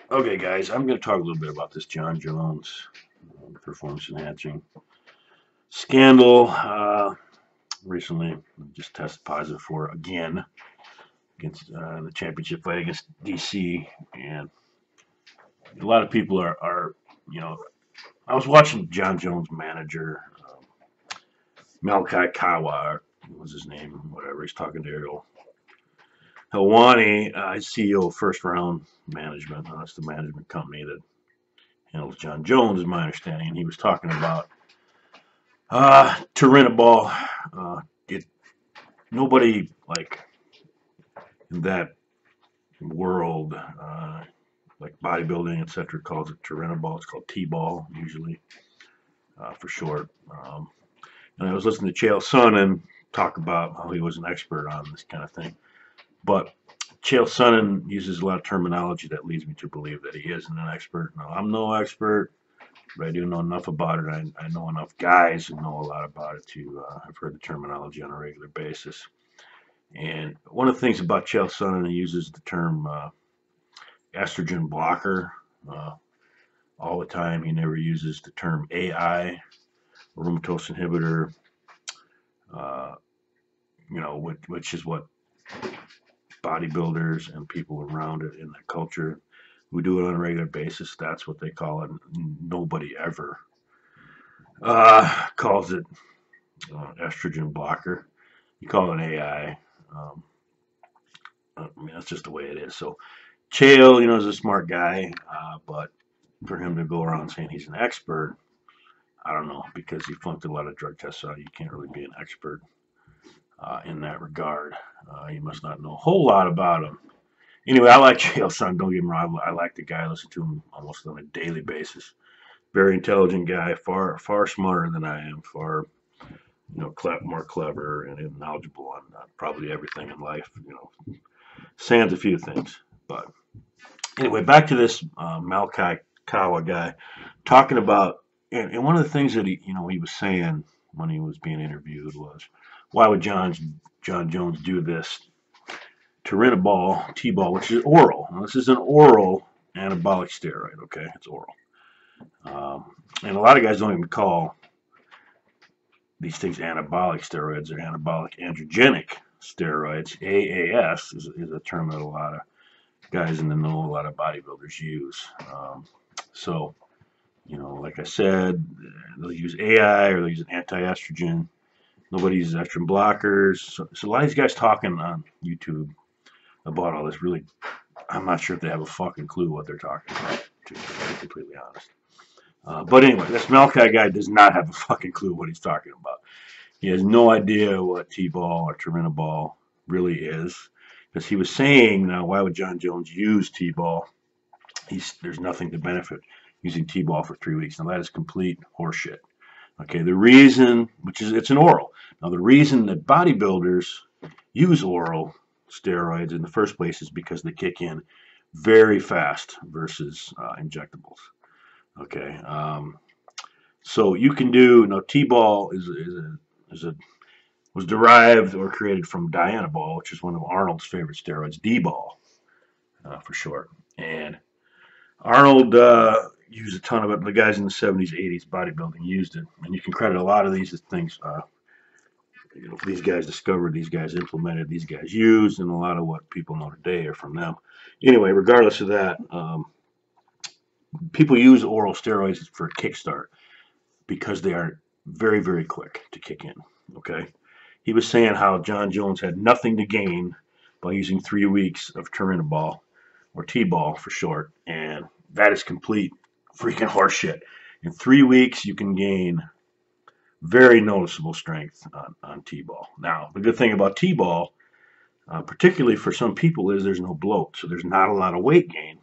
Okay, guys, I'm going to talk a little bit about this Jon Jones performance enhancing scandal. Recently, just tested positive for again against the championship fight against DC, and a lot of people are you know, I was watching Jon Jones' manager, Malachi Kawa, what was his name, whatever. He's talking to Ariel Helwani, CEO of First Round Management. That's the management company that handles Jon Jones, is my understanding. And he was talking about Turinabol. It Nobody like in that world, like bodybuilding, etc., calls it Turinabol. It's called T-ball usually for short. And I was listening to Chael Sonnen talk about how he was an expert on this kind of thing, but Chael Sonnen uses a lot of terminology that leads me to believe that he isn't an expert. No, I'm no expert, but I do know enough about it. I know enough guys who know a lot about it to have heard the terminology on a regular basis. And one of the things about Chael Sonnen, he uses the term estrogen blocker uh, all the time. He never uses the term AI, aromatase inhibitor, uh, which is what bodybuilders and people around it in that culture who do it on a regular basis, that's what they call it. Nobody ever calls it estrogen blocker. You call it AI. Um, I mean, that's just the way it is. So Chael, is a smart guy, but for him to go around saying he's an expert, I don't know, because he flunked a lot of drug tests out. You can't really be an expert in that regard. You must not know a whole lot about him. Anyway, I like Chael Son. Don't get me wrong. I like the guy. I listen to him almost on a daily basis. Very intelligent guy. Far smarter than I am. Far more clever and knowledgeable on probably everything in life. Sans a few things. But anyway, back to this Malachi Kawa guy talking about, and one of the things that he was saying when he was being interviewed was, why would Jon Jones do this Turinabol T-ball, which is oral. Now, this is an oral anabolic steroid. Okay, it's oral, and a lot of guys don't even call these things anabolic steroids or anabolic androgenic steroids. AAS is a term that a lot of guys in the know, a lot of bodybuilders use. So, like I said, they'll use AI or they'll use an anti-estrogen. Nobody uses estrogen blockers. So a lot of these guys talking on YouTube about all this really, I'm not sure if they have a fucking clue what they're talking about, to be completely honest. But anyway, this Malachi guy does not have a fucking clue what he's talking about. He has no idea what T-ball or Turinabol really is. Because he was saying, now, why would Jon Jones use T-ball? There's nothing to benefit using T-ball for 3 weeks. Now, that is complete horseshit. Okay, the reason, which is it's an oral. Now, the reason that bodybuilders use oral steroids in the first place is because they kick in very fast versus injectables. Okay, so you can do. T-ball is a was derived or created from Dianabol, which is one of Arnold's favorite steroids, D-ball for short. And Arnold used a ton of it. The guys in the 70s, 80s bodybuilding used it, and you can credit a lot of these things. These guys discovered, these guys implemented, these guys used, and a lot of what people know today are from them. Anyway, regardless of that, people use oral steroids for a kickstart because they are very, very quick to kick in. Okay, he was saying how Jon Jones had nothing to gain by using 3 weeks of Turinabol or T-ball for short, and that is complete freaking horseshit. In 3 weeks, you can gain very noticeable strength on T-ball. Now, the good thing about T-ball, particularly for some people, is there's no bloat, so there's not a lot of weight gain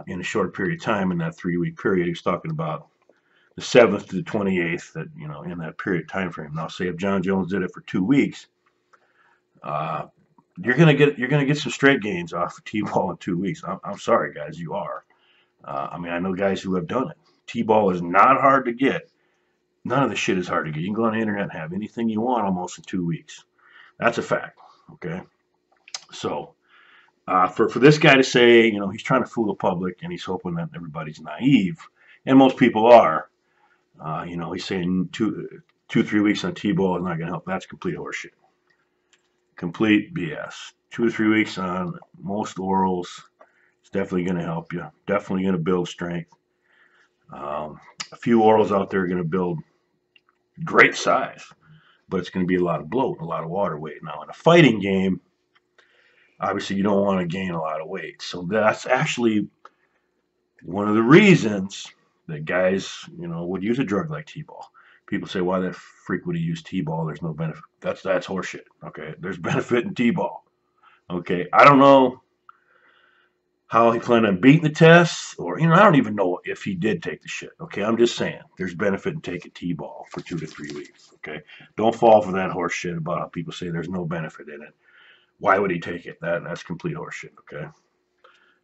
in a short period of time in that 3 week period. He's talking about the 7th to the 28th, that in that period time frame. Now, say if Jon Jones did it for 2 weeks, uh, you're gonna get some straight gains off of T-ball in 2 weeks. I'm sorry, guys, you are. I mean, I know guys who have done it. T-ball is not hard to get. None of the shit is hard to get. You can go on the internet and have anything you want almost in 2 weeks. That's a fact. Okay, so For this guy to say, he's trying to fool the public and he's hoping that everybody's naive, and most people are. He's saying 3 weeks on T-ball is not going to help. That's complete horseshit. Complete BS. 2 or 3 weeks on most orals is definitely going to help you. Definitely going to build strength. A few orals out there are going to build great size, but it's going to be a lot of bloat, a lot of water weight. Now, in a fighting game, obviously you don't want to gain a lot of weight. So that's actually one of the reasons that guys, would use a drug like T-ball. People say, why the freak would he use T-ball? There's no benefit. That's horseshit. Okay, there's benefit in T-ball. Okay, I don't know how he planned on beating the test, or I don't even know if he did take the shit. Okay, I'm just saying there's benefit in taking T-ball for 2 to 3 weeks. Okay, don't fall for that horse shit about how people say there's no benefit in it. Why would he take it? That's complete horse shit. Okay,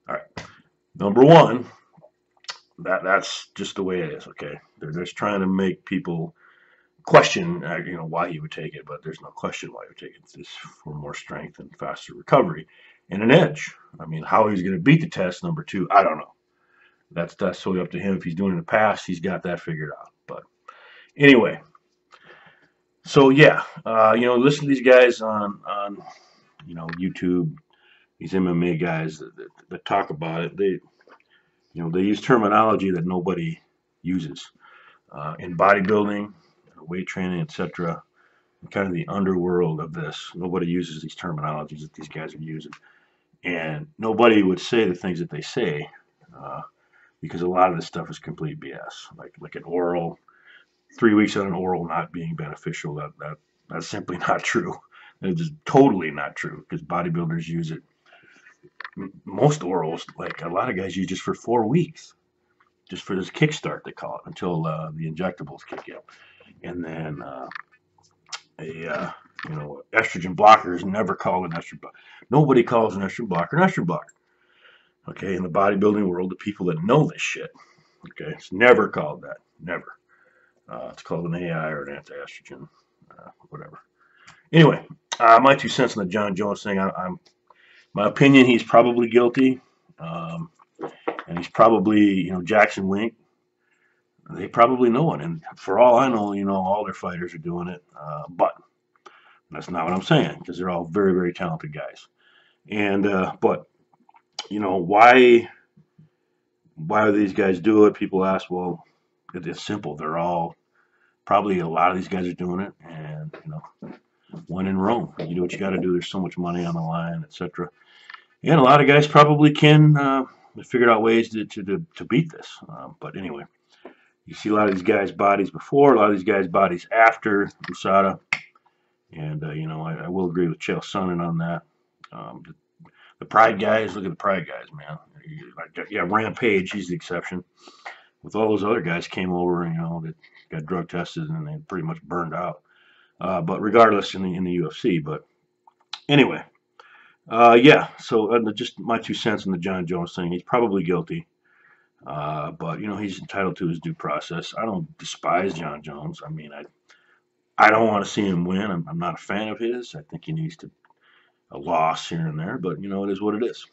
all right. Number one, that's just the way it is. Okay, they're just trying to make people question, why he would take it, but there's no question why he would take it. It's just for more strength and faster recovery and an edge. I mean, how he's going to beat the test, number two, I don't know. That's totally up to him. If he's doing it in the past, he's got that figured out. But anyway, so yeah, listen to these guys on YouTube. These MMA guys that talk about it. They use terminology that nobody uses in bodybuilding, weight training, etc. Kind of the underworld of this. Nobody uses these terminologies that these guys are using, and nobody would say the things that they say uh, because a lot of this stuff is complete BS. Like an oral, 3 weeks on an oral not being beneficial. That's simply not true. It's just totally not true because bodybuilders use it. Most orals, like a lot of guys, use just for 4 weeks, just for this kickstart they call it until the injectables kick in, and then estrogen blocker is never called an estrogen blocker. Nobody calls an estrogen blocker an estrogen blocker. Okay, in the bodybuilding world, the people that know this shit, okay, it's never called that. Never. It's called an AI or an anti-estrogen, whatever. Anyway, my 2 cents on the Jon Jones thing. My opinion, he's probably guilty, um, and he's probably, Jackson Wink. They probably know it, and for all I know, all their fighters are doing it. But that's not what I'm saying because they're all very, very talented guys. And but why do these guys do it? People ask. Well, it's simple. They're all probably a lot of these guys are doing it, and when in Rome, you do what you got to do. There's so much money on the line, etc. And a lot of guys probably can figured out ways to beat this. But anyway, you see a lot of these guys' bodies before, a lot of these guys' bodies after USADA, and I will agree with Chael Sonnen on that. The Pride guys, look at the Pride guys, man. Yeah, Rampage, he's the exception. With all those other guys came over, that got drug tested and they pretty much burned out. But regardless, in the UFC. But anyway, yeah. So just my 2 cents on the Jon Jones thing. He's probably guilty, but he's entitled to his due process. I don't despise Jon Jones. I mean, I don't want to see him win. I'm not a fan of his. I think he needs to a loss here and there, but it is what it is.